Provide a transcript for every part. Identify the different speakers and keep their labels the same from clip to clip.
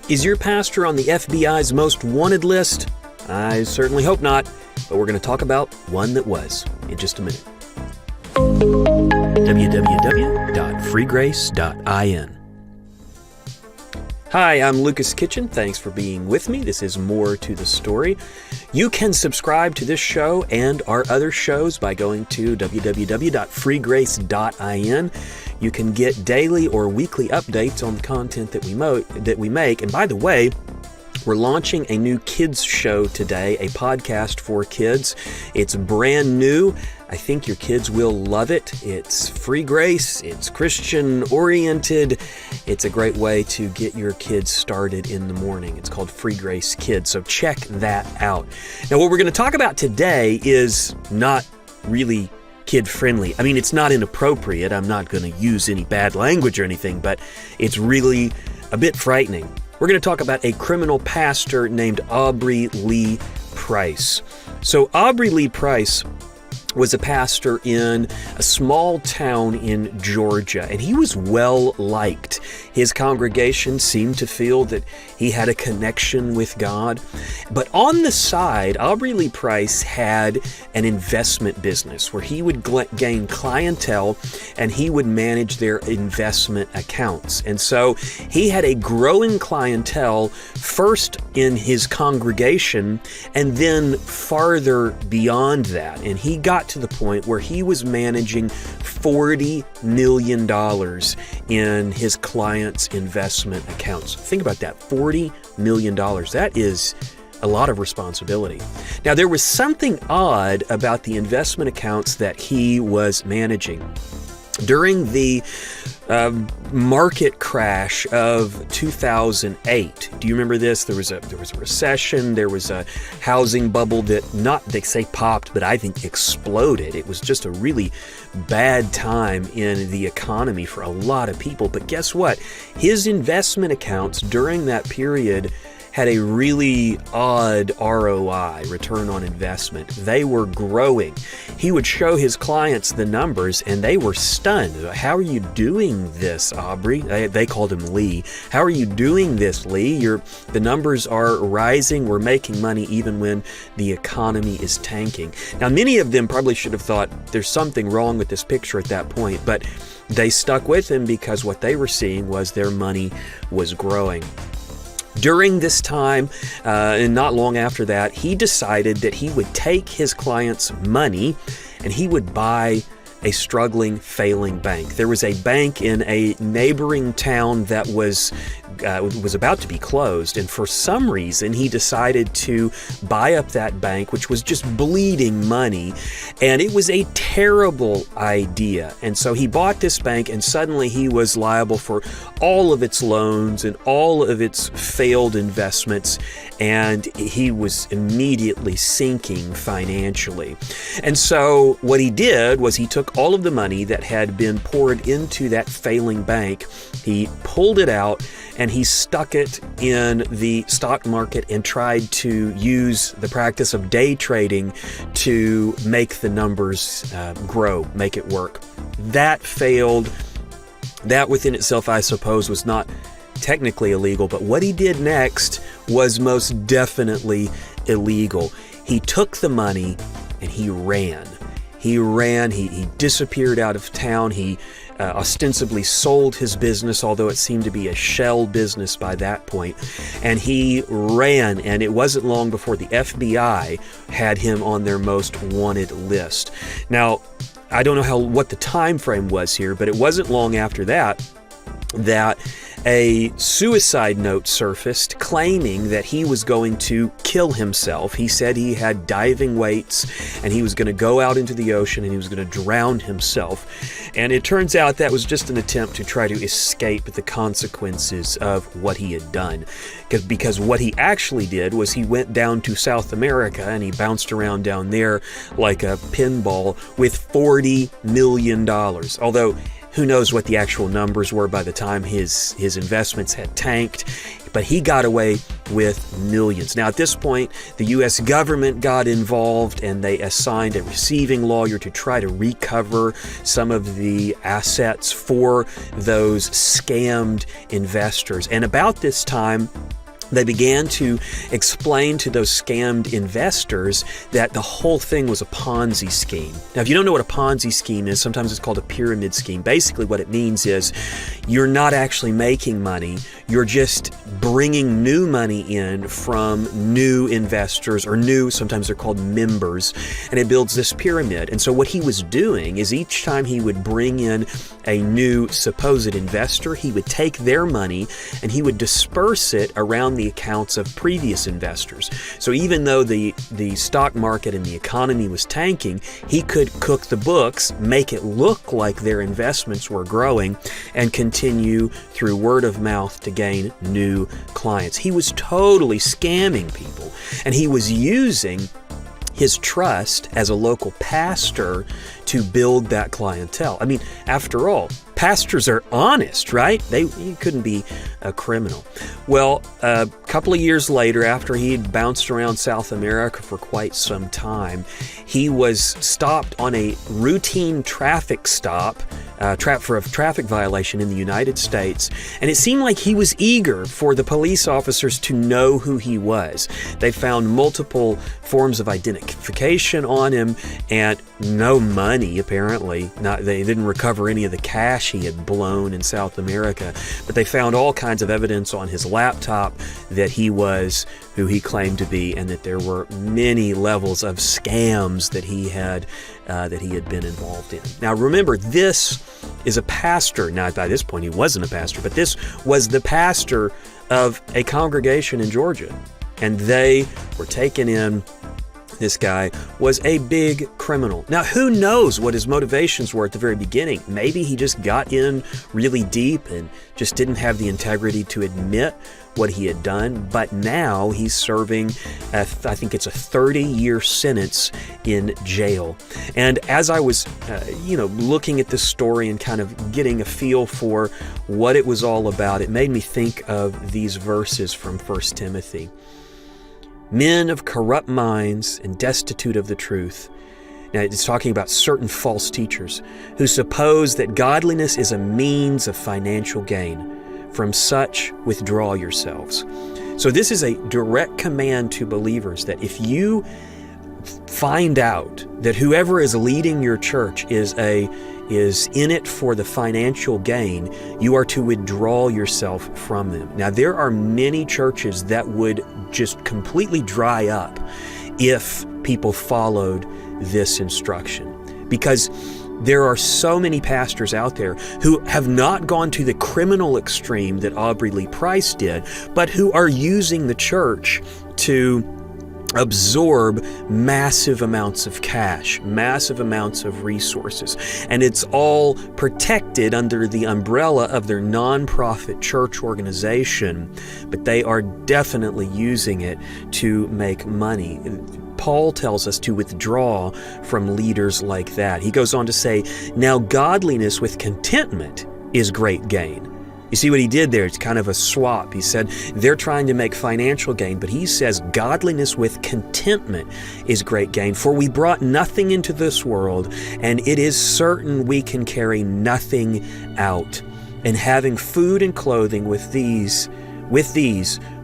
Speaker 1: Is your pastor on the FBI's most wanted list? I certainly hope not, but we're going to talk about one that was in just a minute. www.freegrace.in. Hi, I'm Lucas Kitchen. Thanks for being with me. This is More to the Story. You can subscribe to this show and our other shows by going to www.freegrace.in. You can get daily or weekly updates on the content that we make. And by the way, we're launching a new kids show today, a podcast for kids. It's brand new. I think your kids will love it. It's free grace. It's Christian oriented. It's a great way to get your kids started in the morning. It's called Free Grace Kids. So check that out. Now, what we're going to talk about today is not really kid-friendly. I mean, it's not inappropriate. I'm not going to use any bad language or anything, but it's really a bit frightening. We're going to talk about a criminal pastor named Aubrey Lee Price. So Aubrey Lee Price was a pastor in a small town in Georgia, and he was well liked. His congregation seemed to feel that he had a connection with God. But on the side, Aubrey Lee Price had an investment business where he would gain clientele and he would manage their investment accounts. And so he had a growing clientele first in his congregation and then farther beyond that. And he got to the point where he was managing $40 million in his clients' investment accounts. Think about that, $40 million. That is a lot of responsibility. Now, there was something odd about the investment accounts that he was managing. During the market crash of 2008, do you remember this? There was a recession. There was a housing bubble that they say popped, but I think exploded. It was just a really bad time in the economy for a lot of people. But guess what? His investment accounts during that period had a really odd ROI, return on investment. They were growing. He would show his clients the numbers and they were stunned. How are you doing this, Aubrey? They called him Lee. How are you doing this, Lee? The numbers are rising. We're making money even when the economy is tanking. Now, many of them probably should have thought there's something wrong with this picture at that point, but they stuck with him because what they were seeing was their money was growing. During this time, and not long after that, he decided that he would take his clients' money and he would buy a struggling, failing bank. There was a bank in a neighboring town that was about to be closed, and for some reason he decided to buy up that bank, which was just bleeding money, and it was a terrible idea. And so he bought this bank, and suddenly he was liable for all of its loans and all of its failed investments, and he was immediately sinking financially. And so what he did was he took all of the money that had been poured into that failing bank, he pulled it out, and he stuck it in the stock market and tried to use the practice of day trading to make the numbers grow, make it work. That failed. That within itself, I suppose, was not technically illegal, but what he did next was most definitely illegal. He took the money and he ran. He disappeared out of town. He ostensibly sold his business, although it seemed to be a shell business by that point. And he ran, and it wasn't long before the FBI had him on their most wanted list. Now, I don't know what the time frame was here, but it wasn't long after that a suicide note surfaced claiming that he was going to kill himself. He said he had diving weights and he was going to go out into the ocean and he was going to drown himself. And it turns out that was just an attempt to try to escape the consequences of what he had done. Because what he actually did was he went down to South America and he bounced around down there like a pinball with $40 million. Although who knows what the actual numbers were by the time his investments had tanked. But he got away with millions. Now, at this point, the U.S. government got involved and they assigned a receiving lawyer to try to recover some of the assets for those scammed investors. And about this time, they began to explain to those scammed investors that the whole thing was a Ponzi scheme. Now, if you don't know what a Ponzi scheme is, sometimes it's called a pyramid scheme. Basically, what it means is you're not actually making money. You're just bringing new money in from new investors or new, sometimes they're called members, and it builds this pyramid. And so what he was doing is each time he would bring in a new supposed investor, he would take their money and he would disperse it around the accounts of previous investors. So even though the stock market and the economy was tanking, he could cook the books, make it look like their investments were growing, and continue through word of mouth to gain new clients. He was totally scamming people, and he was using his trust as a local pastor to build that clientele. I mean, after all, pastors are honest, right? You couldn't be a criminal. Well, a couple of years later, after he'd bounced around South America for quite some time, he was stopped on a routine traffic stop for a traffic violation in the United States, and it seemed like he was eager for the police officers to know who he was. They found multiple forms of identification on him and no money, apparently. They didn't recover any of the cash he had blown in South America, but they found all kinds of evidence on his laptop that he was who he claimed to be, and that there were many levels of scams that he had been involved in. Now, remember, this is a pastor. Now, by this point, he wasn't a pastor, but this was the pastor of a congregation in Georgia, and they were taken in. This guy was a big criminal. Now, who knows what his motivations were at the very beginning? Maybe he just got in really deep and just didn't have the integrity to admit what he had done. But now he's serving, I think it's a 30-year sentence in jail. And as I was, looking at this story and kind of getting a feel for what it was all about, it made me think of these verses from 1 Timothy. Men of corrupt minds and destitute of the truth. Now, it's talking about certain false teachers who suppose that godliness is a means of financial gain. From such, withdraw yourselves. So this is a direct command to believers that if you find out that whoever is leading your church is in it for the financial gain, you are to withdraw yourself from them. Now, there are many churches that would just completely dry up if people followed this instruction, because there are so many pastors out there who have not gone to the criminal extreme that Aubrey Lee Price did, but who are using the church to absorb massive amounts of cash, massive amounts of resources. And it's all protected under the umbrella of their nonprofit church organization, but they are definitely using it to make money. Paul tells us to withdraw from leaders like that. He goes on to say, now godliness with contentment is great gain. You see what he did there? It's kind of a swap. He said they're trying to make financial gain, but he says godliness with contentment is great gain. For we brought nothing into this world, and it is certain we can carry nothing out. And having food and clothing, with these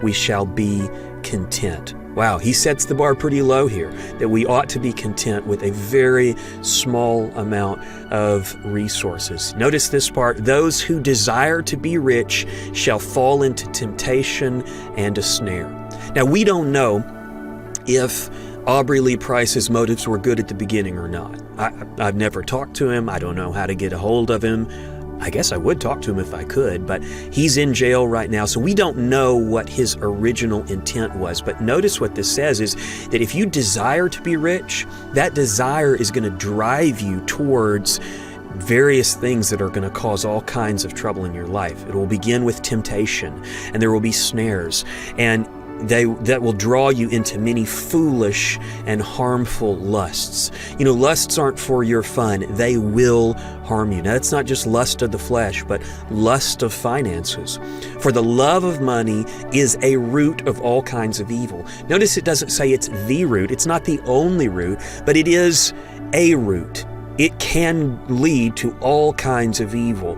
Speaker 1: we shall be content. Wow, he sets the bar pretty low here, that we ought to be content with a very small amount of resources. Notice this part, those who desire to be rich shall fall into temptation and a snare. Now, we don't know if Aubrey Lee Price's motives were good at the beginning or not. I've never talked to him. I don't know how to get a hold of him. I guess I would talk to him if I could, but he's in jail right now, so we don't know what his original intent was. But notice what this says is that if you desire to be rich, that desire is going to drive you towards various things that are going to cause all kinds of trouble in your life. It will begin with temptation, and there will be snares. And that will draw you into many foolish and harmful lusts. Lusts aren't for your fun. They will harm you. Now, that's not just lust of the flesh, but lust of finances. For the love of money is a root of all kinds of evil. Notice it doesn't say it's the root. It's not the only root, but it is a root. It can lead to all kinds of evil,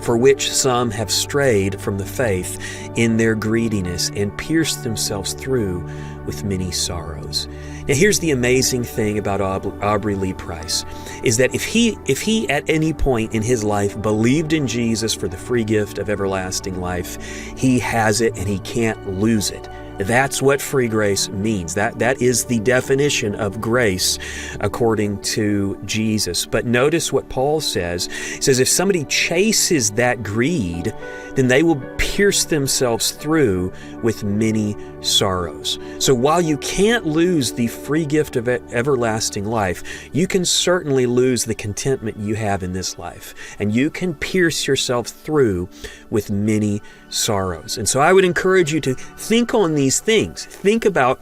Speaker 1: for which some have strayed from the faith in their greediness and pierced themselves through with many sorrows. Now, here's the amazing thing about Aubrey Lee Price, is that if he at any point in his life believed in Jesus for the free gift of everlasting life, he has it and he can't lose it. That's what free grace means. That is the definition of grace according to Jesus. But notice what Paul says. He says, if somebody chases that greed, then they will pierce themselves through with many sorrows. So while you can't lose the free gift of everlasting life, you can certainly lose the contentment you have in this life. And you can pierce yourself through with many sorrows. And so I would encourage you to think on these things. Think about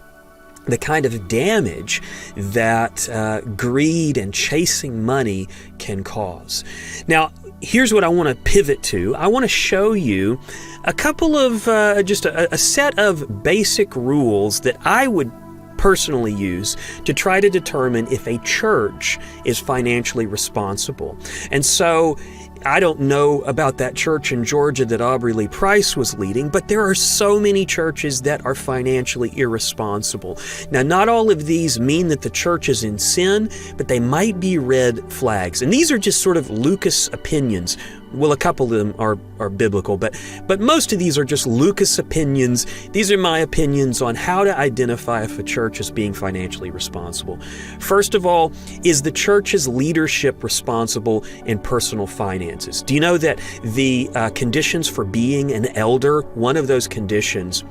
Speaker 1: the kind of damage that greed and chasing money can cause. Now, here's what I want to pivot to. I want to show you a couple of, just a set of basic rules that I would personally use to try to determine if a church is financially responsible. And so I don't know about that church in Georgia that Aubrey Lee Price was leading, but there are so many churches that are financially irresponsible. Now, not all of these mean that the church is in sin, but they might be red flags. And these are just sort of Lucas opinions. Well, a couple of them are biblical, but most of these are just Lucas opinions. These are my opinions on how to identify if a church is being financially responsible. First of all, is the church's leadership responsible in personal finances? Do you know that the conditions for being an elder, one of those conditions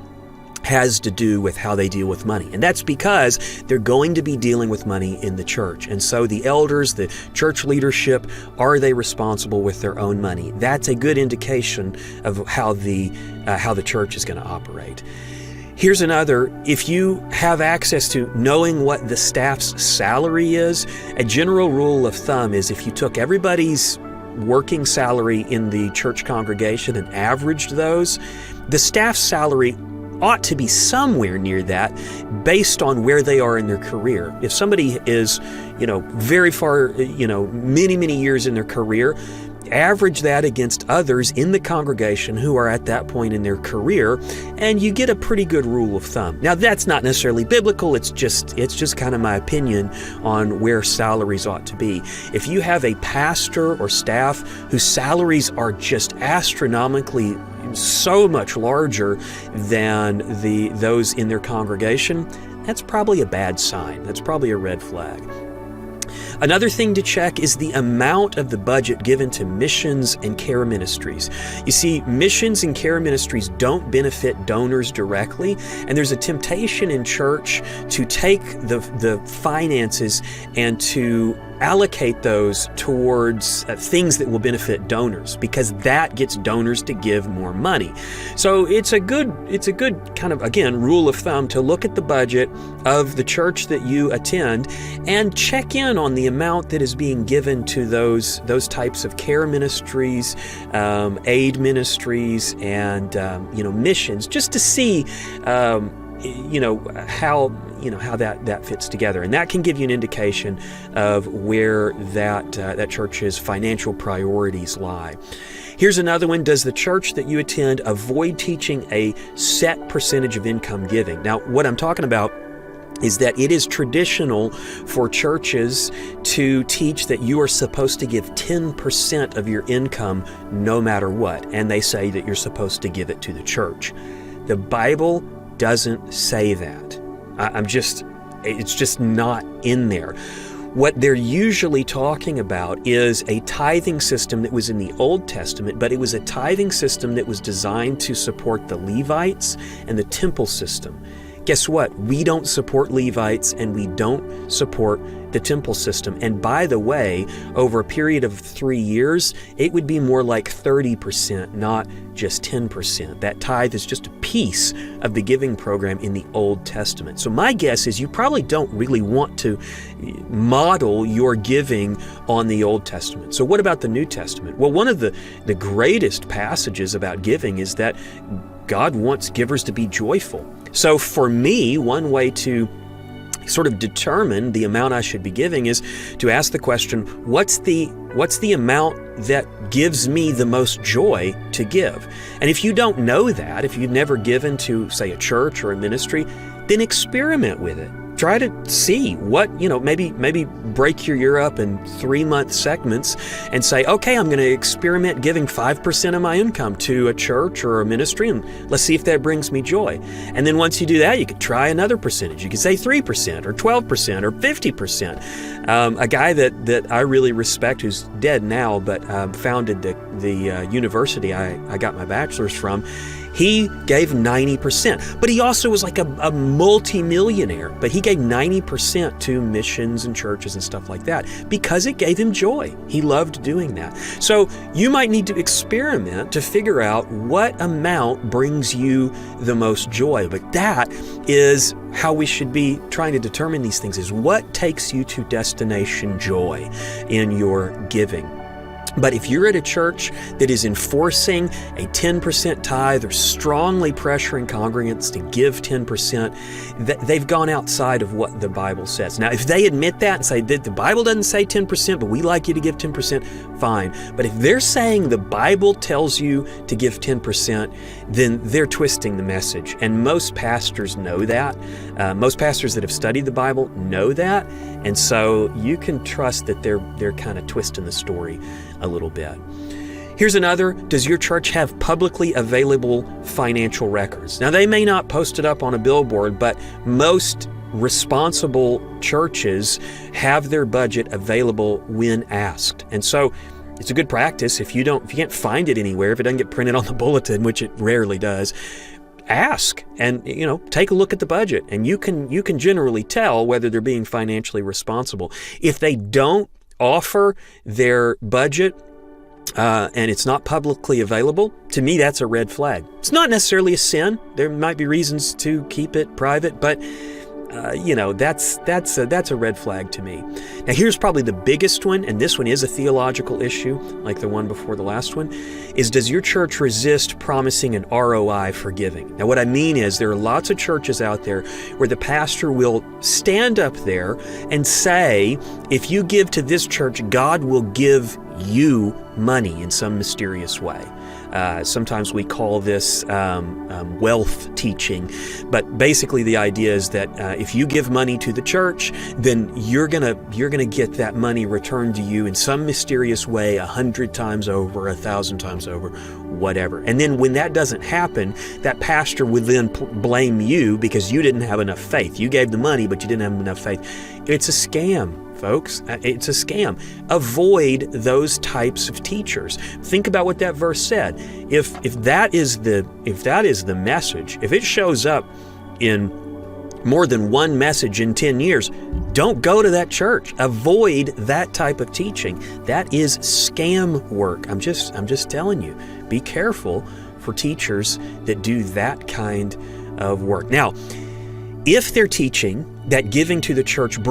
Speaker 1: has to do with how they deal with money. And that's because they're going to be dealing with money in the church. And so the elders, the church leadership, are they responsible with their own money? That's a good indication of how the church is going to operate. Here's another. If you have access to knowing what the staff's salary is, a general rule of thumb is if you took everybody's working salary in the church congregation and averaged those, the staff's salary ought to be somewhere near that based on where they are in their career. If somebody is, very far, many years in their career, average that against others in the congregation who are at that point in their career, and you get a pretty good rule of thumb. Now, that's not necessarily biblical. It's just kind of my opinion on where salaries ought to be. If you have a pastor or staff whose salaries are just astronomically so much larger than those in their congregation, that's probably a bad sign. That's probably a red flag. Another thing to check is the amount of the budget given to missions and care ministries. You see, missions and care ministries don't benefit donors directly, and there's a temptation in church to take the finances and to allocate those towards things that will benefit donors, because that gets donors to give more money. So it's a good kind of, again, rule of thumb to look at the budget of the church that you attend and check in on the amount that is being given to those types of care ministries, aid ministries, and missions, just to see how that fits together. And that can give you an indication of where that church's financial priorities lie. Here's another one. Does the church that you attend avoid teaching a set percentage of income giving? Now, what I'm talking about is that it is traditional for churches to teach that you are supposed to give 10% of your income no matter what, and they say that you're supposed to give it to the church. The Bible doesn't say that. It's just not in there. What they're usually talking about is a tithing system that was in the Old Testament, but it was a tithing system that was designed to support the Levites and the temple system. Guess what? We don't support Levites, and we don't support the temple system. And by the way, over a period of 3 years, it would be more like 30%, not just 10%. That tithe is just a piece of the giving program in the Old Testament. So my guess is you probably don't really want to model your giving on the Old Testament. So what about the New Testament? Well, one of the greatest passages about giving is that God wants givers to be joyful. So for me, one way to sort of determine the amount I should be giving is to ask the question, what's the amount that gives me the most joy to give? And if you don't know that, if you've never given to, say, a church or a ministry, then experiment with it. Try to see what, maybe break your year up in 3-month segments and say, okay, I'm going to experiment giving 5% of my income to a church or a ministry, and let's see if that brings me joy. And then once you do that, you could try another percentage. You could say 3% or 12% or 50%. A guy that I really respect, who's dead now, but founded the university I got my bachelor's from, he gave 90%, but he also was like a multi-millionaire, but he gave 90% to missions and churches and stuff like that because it gave him joy. He loved doing that. So you might need to experiment to figure out what amount brings you the most joy. But that is how we should be trying to determine these things, is what takes you to destination joy in your giving. But if you're at a church that is enforcing a 10% tithe or strongly pressuring congregants to give 10%, they've gone outside of what the Bible says. Now, if they admit that and say that the Bible doesn't say 10%, but we like you to give 10%, fine. But if they're saying the Bible tells you to give 10%, then they're twisting the message. And most pastors know that. Most pastors that have studied the Bible know that. And so you can trust that they're kind of twisting the story a little bit. Here's another. Does your church have publicly available financial records? Now, they may not post it up on a billboard, but most responsible churches have their budget available when asked. And so it's a good practice. If you can't find it anywhere, if it doesn't get printed on the bulletin, which it rarely does, ask and take a look at the budget, and you can generally tell whether they're being financially responsible. If they don't offer their budget and it's not publicly available, to me that's a red flag. It's not necessarily a sin. There might be reasons to keep it private, but that's a red flag to me. Now, here's probably the biggest one, and this one is a theological issue, like the one before the last one, is does your church resist promising an ROI for giving? Now, what I mean is there are lots of churches out there where the pastor will stand up there and say, if you give to this church, God will give you money in some mysterious way. Sometimes we call this wealth teaching, but basically the idea is that if you give money to the church, then you're gonna get that money returned to you in some mysterious way 100 times over, 1,000 times over, whatever. And then when that doesn't happen, that pastor would then blame you because you didn't have enough faith. You gave the money, but you didn't have enough faith. It's a scam, folks. It's a scam. Avoid those types of teachers. Think about what that verse said. If that is the message, if it shows up in more than one message in 10 years, don't go to that church. Avoid that type of teaching. That is scam work. I'm just telling you. Be careful for teachers that do that kind of work. Now, if they're teaching that giving to the church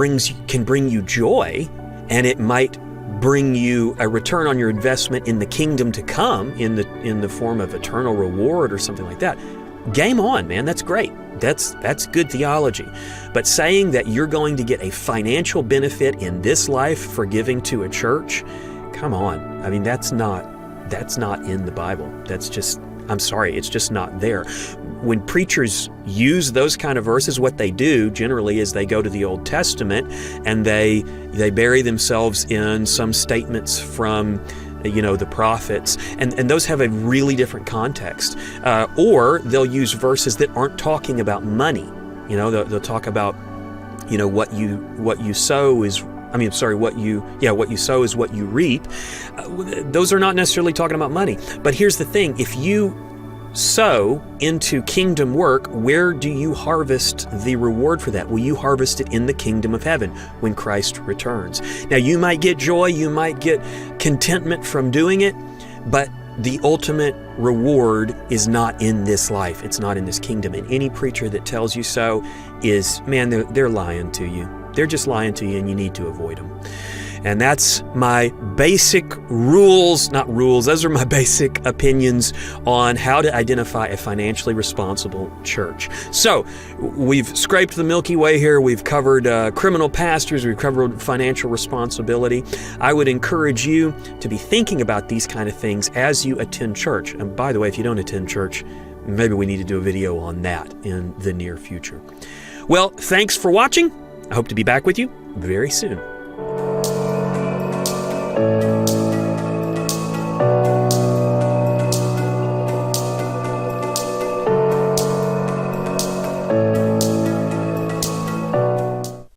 Speaker 1: can bring you joy, and it might bring you a return on your investment in the kingdom to come in the form of eternal reward or something like that, game on, man. That's great. That's good theology. But saying that you're going to get a financial benefit in this life for giving to a church, come on. I mean, that's not in the Bible. I'm sorry, it's just not there. When preachers use those kind of verses, what they do generally is they go to the Old Testament and they bury themselves in some statements from the prophets, and those have a really different context. Or they'll use verses that aren't talking about money. They'll talk about what you sow is. What you sow is what you reap. Those are not necessarily talking about money. But here's the thing: if you sow into kingdom work, where do you harvest the reward for that? Will you harvest it in the kingdom of heaven when Christ returns? Now, you might get joy, you might get contentment from doing it, but the ultimate reward is not in this life. It's not in this kingdom. And any preacher that tells you so is, man, they're lying to you. They're just lying to you, and you need to avoid them. And that's my basic rules, not rules, those are my basic opinions on how to identify a financially responsible church. So we've scraped the Milky Way here. We've covered criminal pastors. We've covered financial responsibility. I would encourage you to be thinking about these kind of things as you attend church. And by the way, if you don't attend church, maybe we need to do a video on that in the near future. Well, thanks for watching. I hope to be back with you very soon.